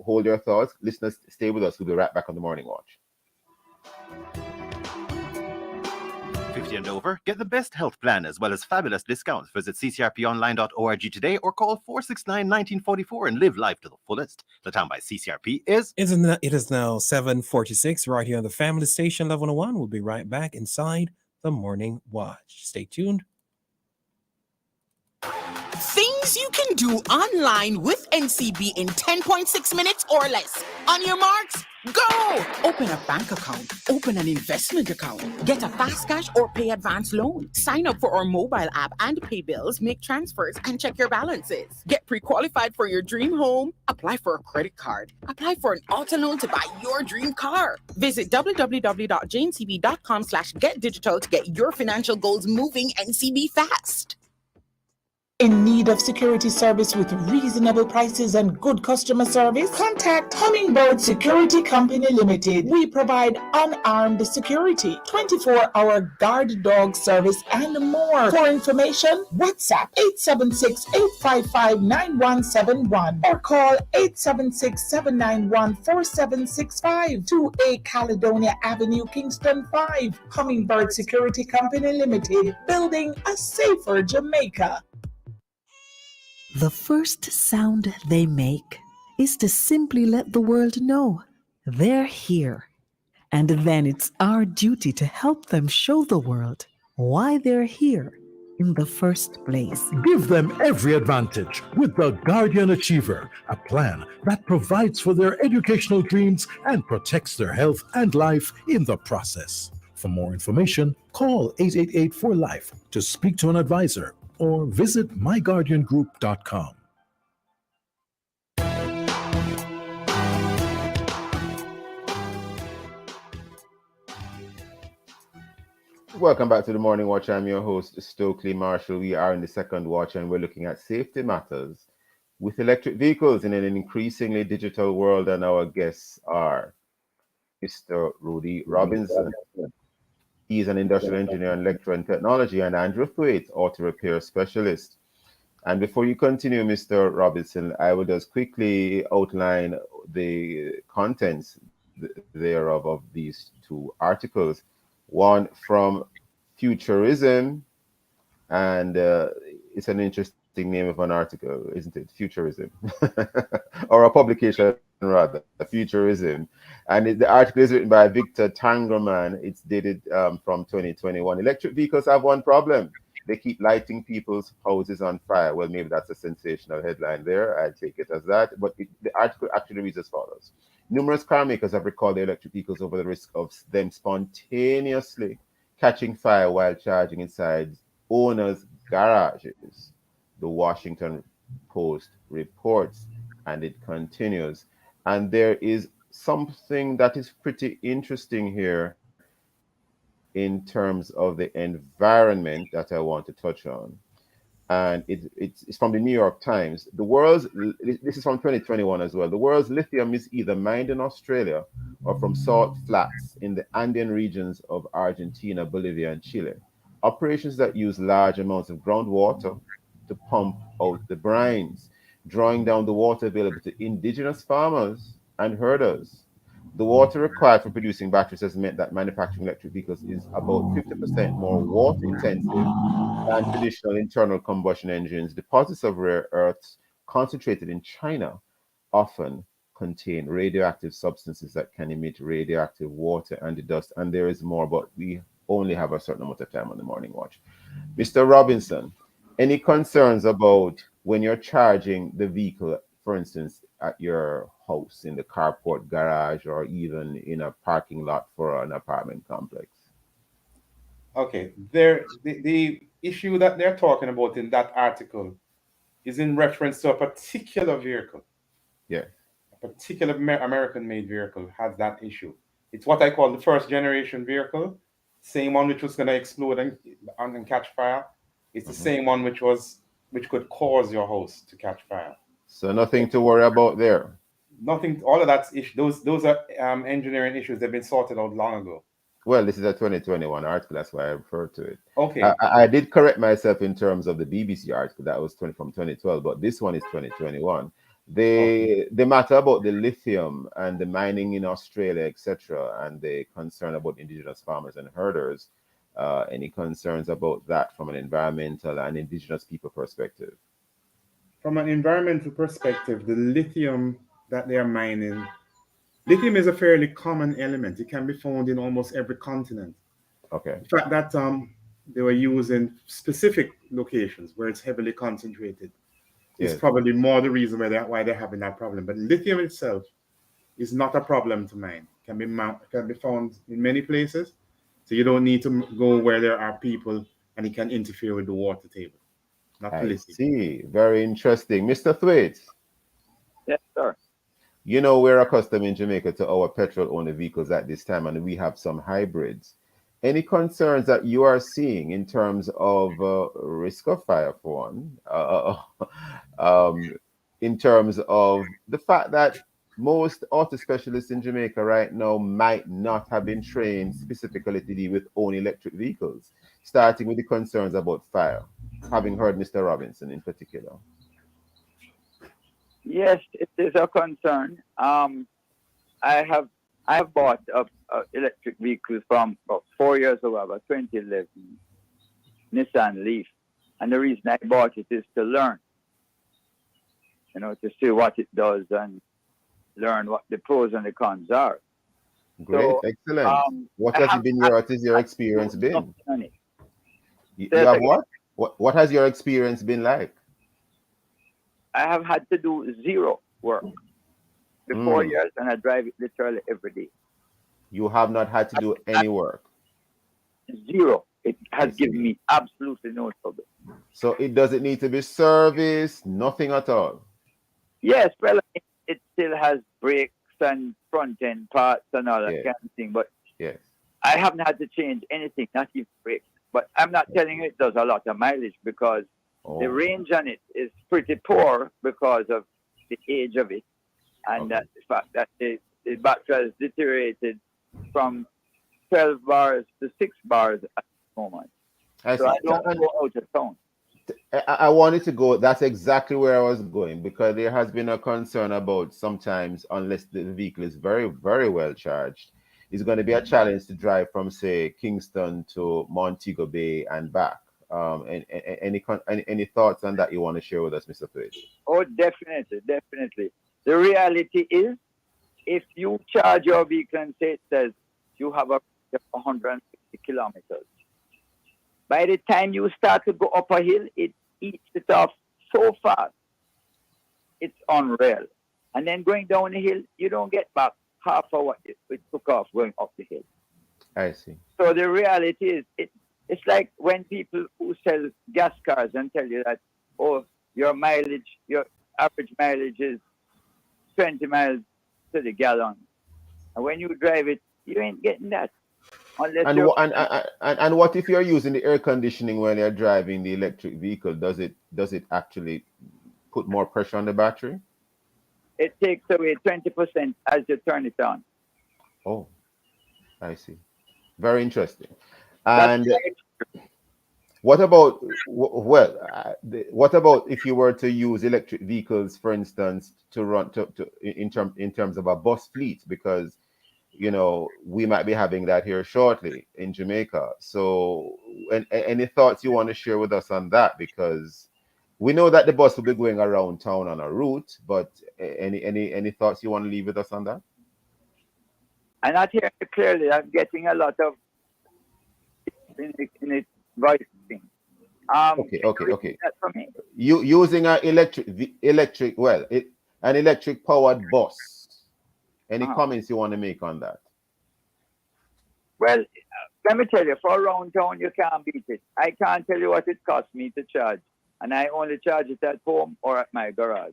hold your thoughts. Listeners, stay with us. We'll be right back on the Morning Watch. 50 and over, get the best health plan as well as fabulous discounts. Visit ccrponline.org today or call 469-1944 and live life to the fullest. The time by CCRP is... It is now 7:46 right here on the Family Station, Love 101. We'll be right back inside the Morning Watch. Stay tuned. Things you can do online with NCB in 10.6 minutes or less. On your marks, go! Open a bank account. Open an investment account. Get a fast cash or pay advance loan. Sign up for our mobile app and pay bills, make transfers, and check your balances. Get pre-qualified for your dream home. Apply for a credit card. Apply for an auto loan to buy your dream car. Visit www.jncb.com/getdigital to get your financial goals moving NCB fast. In need of security service with reasonable prices and good customer service? Contact Hummingbird Security Company Limited. We provide unarmed security, 24-hour guard dog service, and more. For information, WhatsApp 876-855-9171 or call 876-791-4765 to 8 Caledonia Avenue, Kingston 5. Hummingbird Security Company Limited, building a safer Jamaica. The first sound they make is to simply let the world know they're here. And then it's our duty to help them show the world why they're here in the first place. Give them every advantage with the Guardian Achiever, a plan that provides for their educational dreams and protects their health and life in the process. For more information, call 888-4LIFE to speak to an advisor or visit myguardiangroup.com. Welcome back to the Morning Watch. I'm your host, Stokeley Marshall. We are in the second watch and we're looking at safety matters with electric vehicles in an increasingly digital world. And our guests are Mr. Rudy Robinson. He is an industrial engineer and lecturer in technology, and Andrew Thwaites, auto repair specialist. And before you continue, Mr. Robinson, I will just quickly outline the contents thereof of these two articles. One from Futurism, and it's an interesting name of an article, isn't it? Futurism, or a publication rather, Futurism. And the article is written by Victor Tangerman. It's dated from 2021. Electric vehicles have one problem. They keep lighting people's houses on fire. Well, maybe that's a sensational headline there. I take it as that. But the article actually reads as follows. Numerous car makers have recalled their electric vehicles over the risk of them spontaneously catching fire while charging inside owners' garages. The Washington Post reports, and it continues. And there is something that is pretty interesting here in terms of the environment that I want to touch on. And it's from the New York Times. This is from 2021 as well. The world's lithium is either mined in Australia or from salt flats in the Andean regions of Argentina, Bolivia, and Chile. Operations that use large amounts of groundwater to pump out the brines, drawing down the water available to indigenous farmers and herders. The water required for producing batteries has meant that manufacturing electric vehicles is about 50% more water intensive than traditional internal combustion engines. Deposits of rare earths concentrated in China often contain radioactive substances that can emit radioactive water and the dust. And there is more, but we only have a certain amount of time on the morning watch. Mr. Robinson, any concerns about when you're charging the vehicle, for instance, at your house, in the carport, garage, or even in a parking lot for an apartment complex? Okay, the issue that they're talking about in that article is in reference to a particular vehicle. Yeah. A particular American-made vehicle has that issue. It's what I call the first generation vehicle, same one which was going to explode and catch fire. It's the same one which could cause your house to catch fire. So nothing to worry about there. Nothing. All of that's issues. Those are engineering issues. They've been sorted out long ago. Well, this is a 2021 article. That's why I referred to it. Okay. I did correct myself in terms of the BBC article. That was from 2012, but this one is 2021. The matter about the lithium and the mining in Australia, etc., and the concern about indigenous farmers and herders. Any concerns about that from an environmental and indigenous people perspective? From an environmental perspective, the lithium that they are mining, lithium is a fairly common element. It can be found in almost every continent. Okay. The fact that they were used in specific locations where it's heavily concentrated is probably more the reason why they're having that problem. But lithium itself is not a problem to mine. It can be found in many places, so you don't need to go where there are people, and it can interfere with the water table. I see. Very interesting. Mr. Thwaites. Yes, sir. You know, we're accustomed in Jamaica to our petrol-only vehicles at this time, and we have some hybrids. Any concerns that you are seeing in terms of risk of fire, for one, in terms of the fact that most auto specialists in Jamaica right now might not have been trained specifically to deal with only electric vehicles, starting with the concerns about fire, having heard Mr. Robinson in particular? Yes, it is a concern. I have bought electric vehicles from about 4 years ago, about 2011, Nissan Leaf. And the reason I bought it is to learn, to see what it does and learn what the pros and the cons are. Great, so, excellent. What has your experience been? You have what? What has your experience been like? I have had to do zero work for 4 years, and I drive it literally every day. You have not had to do any work? Zero. It has given me absolutely no trouble. So it doesn't need to be serviced, nothing at all? Yes, well, it still has brakes and front-end parts and all that kind of thing, but I haven't had to change anything, not even brakes. But I'm not telling you it does a lot of mileage, because the range on it is pretty poor because of the age of it, and the fact that the battery has deteriorated from 12 bars to 6 bars at the moment. I don't go out of town. I wanted to go, that's exactly where I was going, because there has been a concern about sometimes, unless the vehicle is very, very well charged, it's going to be a challenge to drive from, say, Kingston to Montego Bay and back. Any thoughts on that you want to share with us, Mr. Thwaites? Oh, definitely, definitely. The reality is, if you charge your vehicle and say it says you have a 150 kilometers, by the time you start to go up a hill, it eats it off so fast. It's unreal. And then going down the hill, you don't get back half of what it took off going up the hill. I see. So the reality is, it's like when people who sell gas cars and tell you that, oh, your average mileage is 20 miles to the gallon. And when you drive it, you ain't getting that. And what if you're using the air conditioning when you're driving the electric vehicle? Does it actually put more pressure on the battery? It takes away 20% as you turn it on. Oh, I see. Very interesting. And what about what about if you were to use electric vehicles, for instance, to run in terms of a bus fleet? Because we might be having that here shortly in Jamaica. So, any thoughts you want to share with us on that? Because We know that the bus will be going around town on a route, but any thoughts you want to leave with us on that? I'm not hearing it clearly. I'm getting a lot of in it voice thing. Okay. That for me. You using an an electric powered bus. Any comments you want to make on that? Well, let me tell you, for around town, you can't beat it. I can't tell you what it costs me to charge, and I only charge it at home or at my garage.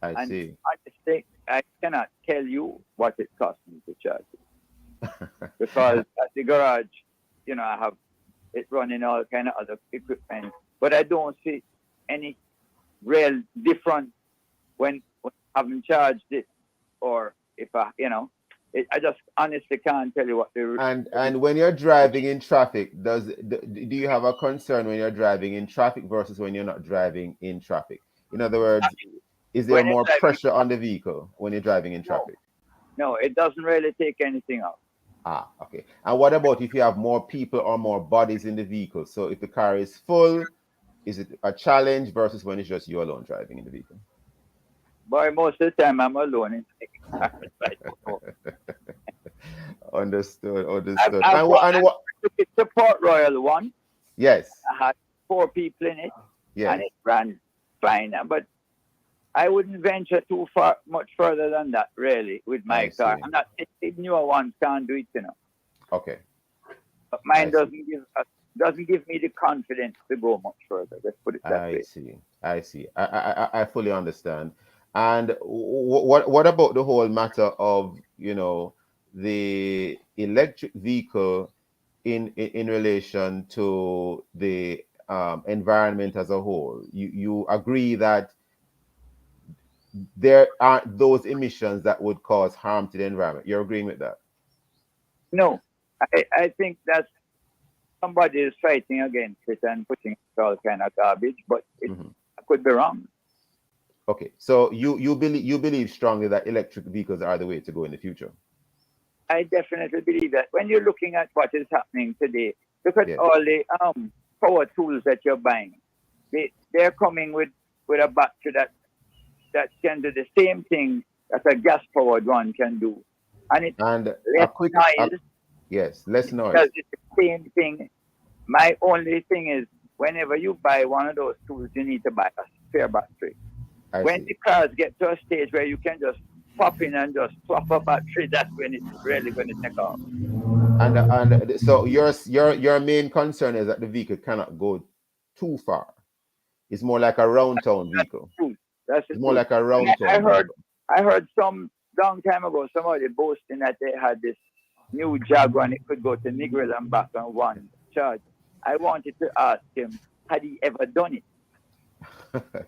I see. Honestly, I cannot tell you what it costs me to charge it. Because at the garage, I have it running all kind of other equipment, but I don't see any real difference when I haven't charged it, or if I just honestly can't tell you what the and when you're driving in traffic, do you have a concern when you're driving in traffic versus when you're not driving in traffic? In other words, is there more pressure on the vehicle when you're driving in traffic? No, it doesn't really take anything out. Okay. And what about if you have more people or more bodies in the vehicle? So if the car is full, is it a challenge versus when it's just you alone driving in the vehicle? Boy, most of the time I'm alone in the car. Understood. It's a Port Royal one. Yes. I had 4 people in it. Yes. And it ran fine. But I wouldn't venture much further than that, really, with my car. I'm not saying newer ones can't do it, Okay. But mine doesn't give me the confidence to go much further. Let's put it that way. I see. I fully understand. And what about the whole matter of the electric vehicle in relation to the environment as a whole? You agree that there aren't those emissions that would cause harm to the environment? You're agreeing with that? No, I think that somebody is fighting against it and putting all kind of garbage, but I could be wrong. Okay, so you believe strongly that electric vehicles are the way to go in the future? I definitely believe that. When you're looking at what is happening today, look at all the power tools that you're buying. They're coming with a battery that can do the same thing that a gas-powered one can do. And less noise. Yes, less noise. Because it's the same thing. My only thing is, whenever you buy one of those tools, you need to buy a spare battery. When the cars get to a stage where you can just pop in and just swap a battery, that's when it's really going to take off. And so your main concern is that the vehicle cannot go too far. It's more like a round town vehicle. That's more like a round town. I heard some long time ago somebody boasting that they had this new Jaguar and it could go to Negril and back on one charge. I wanted to ask him, had he ever done it?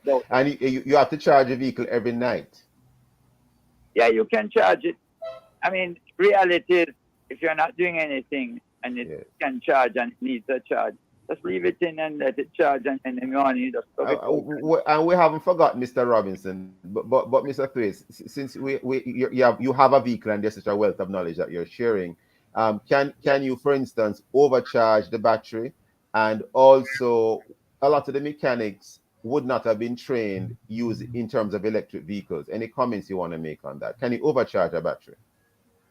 So, and you have to charge a vehicle every night. Yeah, you can charge it. I mean, reality is, if you're not doing anything and it can charge and it needs a charge, just leave it in and let it charge, and in the morning you just stop it. And we haven't forgotten Mr. Robinson, but Mr. Thwaites, since you have a vehicle and there's such a wealth of knowledge that you're sharing, can you, for instance, overcharge the battery? And also, a lot of the mechanics would not have been trained in terms of electric vehicles. Any comments you want to make on that? Can you overcharge a battery?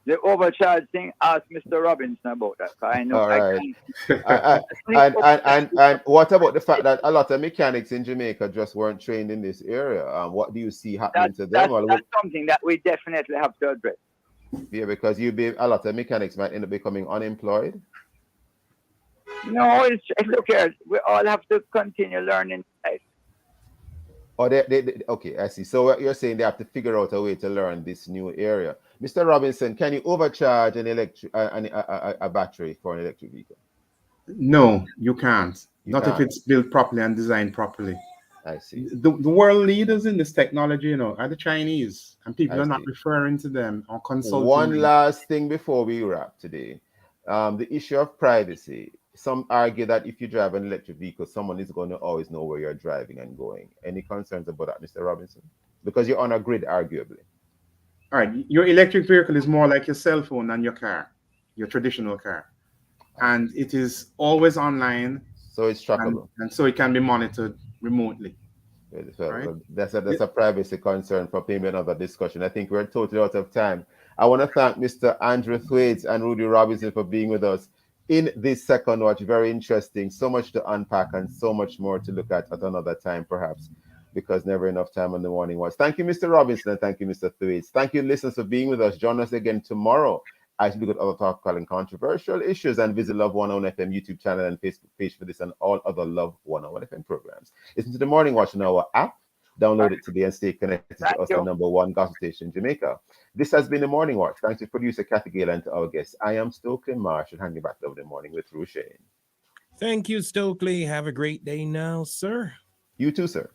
The overcharge thing, ask Mr. Robinson about that. I know. All right. And what about the fact that a lot of mechanics in Jamaica just weren't trained in this area? What do you see happening to them? That's something that we definitely have to address. Yeah, because a lot of mechanics might end up becoming unemployed. No, look here. We all have to continue learning. Okay, I see. So what you're saying, they have to figure out a way to learn this new area. Mr. Robinson, can you overcharge a battery for an electric vehicle? No, you can't. Not if it's built properly and designed properly. I see. The world leaders in this technology, are the Chinese, and people are not referring to them or consulting. One last thing before we wrap today. The issue of privacy. Some argue that if you drive an electric vehicle, someone is going to always know where you're driving and going. Any concerns about that, Mr. Robinson? Because you're on a grid, arguably. All right. Your electric vehicle is more like your cell phone than your car, your traditional car. And it is always online. So it's trackable. And so it can be monitored remotely. Well, that's a privacy concern for maybe another discussion. I think we're totally out of time. I want to thank Mr. Andrew Thwaites and Rudy Robinson for being with us in this second watch. Very interesting. So much to unpack and so much more to look at another time, perhaps, because never enough time on the morning watch. Thank you, Mr. Robinson, and thank you, Mr. Thwaites. Thank you, listeners, for being with us. Join us again tomorrow as we look at other topical and controversial issues, and visit Love 101 FM YouTube channel and Facebook page for this and all other Love 101 FM programs. Listen to the Morning Watch on our app. Download it today and stay connected to us, the #1 gospel station in Jamaica. This has been the Morning Watch. Thanks to producer Kathy Gale and to our guests. I am Stokeley Marshall, handing back over the morning with Rushane. Thank you, Stokeley. Have a great day now, sir. You too, sir.